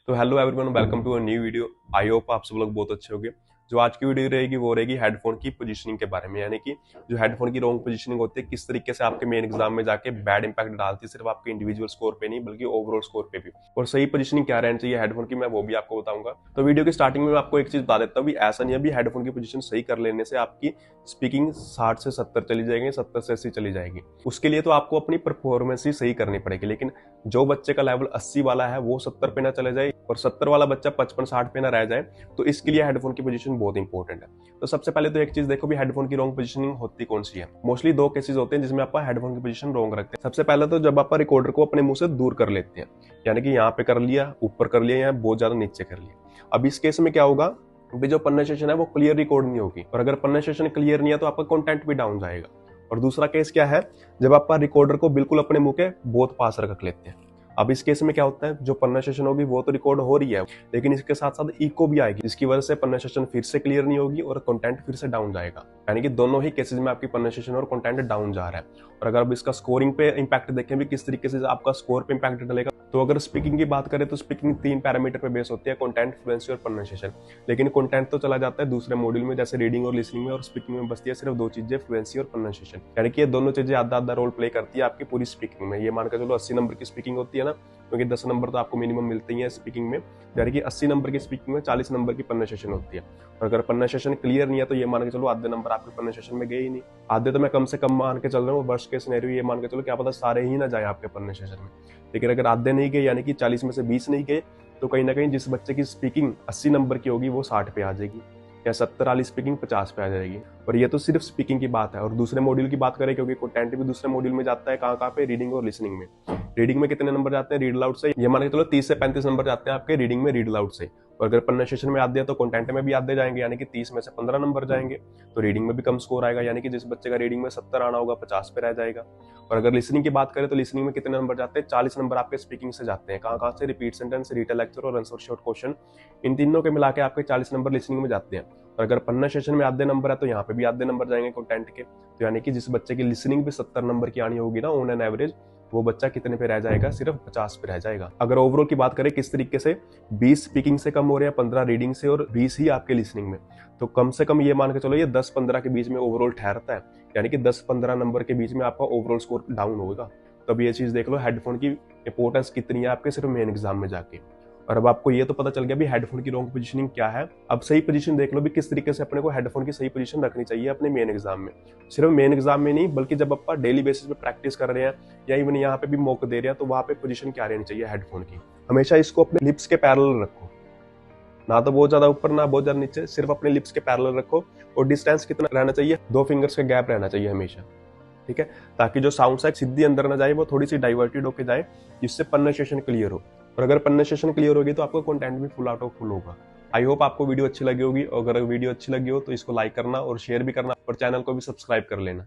तो hello everyone, welcome to a new video. I hope आप सब लोग बहुत अच्छे होंगे। जो आज की वीडियो रहेगी वो रहेगी हेडफोन की पोजीशनिंग के बारे में, यानी कि जो हेडफोन की रॉन्ग पोजीशनिंग होती है किस तरीके से आपके मेन एग्जाम में जाके बैड इंपैक्ट डालती है, सिर्फ आपके इंडिविजुअल स्कोर पे नहीं बल्कि ओवरऑल स्कोर पे भी। और सही पोजीशनिंग क्या रहनी चाहिए हेडफोन की, मैं वो भी आपको बताऊंगा। तो वीडियो की स्टार्टिंग में मैं आपको एक चीज बता देता हूँ, ऐसा नहीं है अभी हेडफोन की पोजीशन सही कर लेने से आपकी स्पीकिंग 60 से 70 चली जाएगी, 70 से 80 चली जाएगी। उसके लिए तो आपको अपनी परफॉर्मेंस ही सही करनी पड़ेगी। लेकिन जो बच्चे का लेवल 80 वाला है वो 70 पे ना चले जाए और 70 वाला बच्चा 55-60 पे ना रह जाए, तो इसके लिए हेडफोन की पोजीशन बहुत इंपॉर्टेंट है। तो सबसे पहले तो एक चीज देखो भी हेडफोन की रॉन्ग पोजीशनिंग होती कौन सी है। मोस्टली दो केसेस होते हैं जिसमें आप हेडफोन की पोजीशन रॉन्ग रखते हैं। सबसे पहले तो जब आप रिकॉर्डर को अपने मुंह से दूर कर लेते हैं, यानी कि यहाँ पे कर लिया, ऊपर कर लिया या बहुत ज्यादा नीचे कर लिया। अब इस केस में क्या होगा भी, जो प्रोनाउंसिएशन है वो क्लियर रिकॉर्ड नहीं होगी, और अगर प्रोनाउंसिएशन क्लियर नहीं है तो आपका कंटेंट भी डाउन जाएगा। और दूसरा केस क्या है, जब आप रिकॉर्डर को बिल्कुल अपने मुंह के बहुत पास रख लेते हैं। अब इस केस में क्या होता है, जो प्रोनाउंसिएशन होगी वो तो रिकॉर्ड हो रही है, लेकिन इसके साथ साथ इको भी आएगी, जिसकी वजह से प्रोनाउंसिएशन फिर से क्लियर नहीं होगी और कंटेंट फिर से डाउन जाएगा। यानी कि दोनों ही केसेस में आपकी प्रोनाउंसिएशन और कंटेंट डाउन जा रहा है। और अगर अब इसका स्कोरिंग पे इंपैक्ट देखें भी किस तरीके से आपका स्कोर पे इंपैक्ट डलेगा, तो अगर स्पीकिंग की बात करें तो स्पीकिंग 3 पैरामीटर पे बेस होती है, कंटेंट, फ्लुएंसी और प्रोनाउंसिएशन। लेकिन कंटेंट तो चला जाता है दूसरे मॉड्यूल में, जैसे रीडिंग और लिसनिंग में, और स्पीकिंग में बचती है सिर्फ दो चीजें, फ्लुएंसी और प्रोनाउंसिएशन। यानी कि ये दोनों चीजें आधा आधा रोल प्ले करती है आपकी पूरी स्पीकिंग में। ये मानकर चलो 80 नंबर की स्पीकिंग होती है ना, क्योंकि 10 नंबर तो आपको मिनिमम मिलते ही है स्पीकिंग में, यानी कि 80 नंबर की स्पीकिंग में 40 नंबर की प्रोनाउंसिएशन होती है। और अगर प्रोनाउंसिएशन क्लियर नहीं है तो ये मान के चलो आधे नंबर आपके प्रोनाउंसिएशन में गए ही नहीं। आधे तो मैं कम से कम मान के चल रहा हूँ, वर्स्ट केस सिनेरियो ये मान के चलो क्या पता सारे ही ना जाए आपके प्रोनाउंसिएशन में। लेकिन अगर आधे नहीं गए, यानी कि 40 में से 20 नहीं गए, तो कहीं ना कहीं जिस बच्चे की स्पीकिंग 80 नंबर की होगी वो 60 पे आ जाएगी, या 70 वाली स्पीकिंग 50 पे आ जाएगी। और ये तो सिर्फ स्पीकिंग की बात है। और दूसरे मॉड्यूल की बात करें, क्योंकि कंटेंट भी दूसरे मॉड्यूल में जाता है, कहाँ पे, रीडिंग और लिसनिंग में। रीडिंग में कितने नंबर जाते हैं रीड लाउड से, ये मान के चलो 30 से 35 नंबर जाते हैं आपके रीडिंग में रीड लाउड से। और अगर प्रोनाउंसिएशन में आते हैं तो कंटेंट में भी आते जाएंगे, यानी कि 30 में से 15 नंबर जाएंगे। तो रीडिंग में भी कम स्कोर आएगा, यानी कि जिस बच्चे का रीडिंग में 70 आना होगा 50 पे रह जाएगा। और अगर लिसनिंग की बात करें तो लिसनिंग में कितने नंबर जाते हैं, 40 नंबर आपके स्पीकिंग से जाते हैं। कहाँ से, रिपीट सेंटेंस, रीटेल लेक्चर और आंसर शॉर्ट क्वेश्चन, इन तीनों के मिला के आपके 40 नंबर लिसनिंग में जाते हैं। और अगर प्रोनाउंसिएशन में आधे नंबर है तो यहाँ पे भी आधे नंबर जाएंगे कंटेंट के। तो यानी कि जिस बच्चे की लिसनिंग भी 70 नंबर की आनी होगी ना ऑन एन एवरेज, वो बच्चा कितने पे रह जाएगा, सिर्फ 50 पे रह जाएगा। अगर ओवरऑल की बात करें किस तरीके से 20 स्पीकिंग से कम हो रहे हैं, 15 रीडिंग से और 20 ही आपके लिसनिंग में, तो कम से कम ये मान के चलो ये 10-15 के बीच में ओवरऑल ठहरता है। यानी कि 10-15 नंबर के बीच में आपका ओवरऑल स्कोर डाउन होगा। तब ये चीज देख लो हेडफोन की इंपॉर्टेंस कितनी है आपके सिर्फ मेन एग्जाम में जाके। और अब आपको ये तो पता चल गया भी हेडफोन की रॉन्ग पोजीशनिंग क्या है। अब सही पोजीशन देख लो भी किस तरीके से अपने को हेडफोन की सही पोजीशन रखनी चाहिए अपने मेन एग्जाम में। सिर्फ मेन एग्जाम में नहीं बल्कि जब आप डेली बेसिस पे प्रैक्टिस कर रहे हैं या इवन यहाँ पे भी मौका दे रहे हैं, तो वहां पे पोजीशन क्या रहनी चाहिए हेडफोन की। हमेशा इसको अपने लिप्स के पैरेलल रखो, ना तो बहुत ज्यादा ऊपर ना बहुत ज्यादा नीचे, सिर्फ अपने लिप्स के पैरेलल रखो। और डिस्टेंस कितना रहना चाहिए, 2 फिंगर्स का गैप रहना चाहिए हमेशा, ठीक है, ताकि जो साउंड है सीधी अंदर ना जाए, वो थोड़ी सी डाइवर्टेड होकर जाए, जिससे प्रोनाउंसिएशन क्लियर हो। और अगर प्रोनाउंसिएशन क्लियर होगी तो आपका कंटेंट भी फुल आउट ऑफ फुल होगा। आई होप आपको वीडियो अच्छी लगी होगी, और अगर वीडियो अच्छी लगी हो तो इसको लाइक करना और शेयर भी करना और चैनल को भी सब्सक्राइब कर लेना।